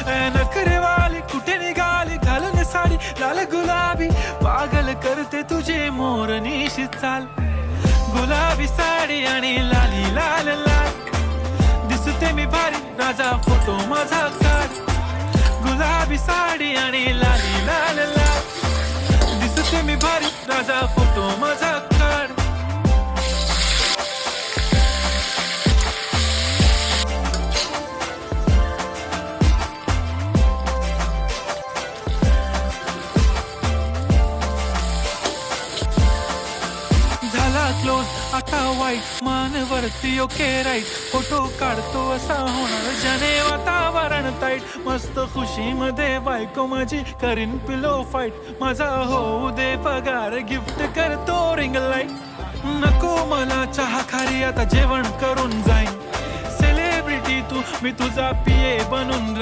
नखरेवाली कुठे निघाली घालून साडी लाल गुलाबी पागल करते तुझे मोरनीशी चाल गुलाबी साडी आणि लाली लाल लाल दिसते मी भारी राजा फोटो माझा काढ गुलाबी साडी आणि लाली लाल लाल दिसते मी भारी राजा फोटो माझा काढ क्लोज आता वाईट मान वरती ओके राईट फोटो काढतो असा होणार ज्याने वातावरण ताईट मस्त खुशी मध्ये बायको माझी करीन पिलो फाईट माझा होऊ दे पगार गिफ्ट करतो रिंग लाईट नको मला चहा खारी आता जेवण करून जाईन सेलिब्रिटी तू मी तुझा पिये बनून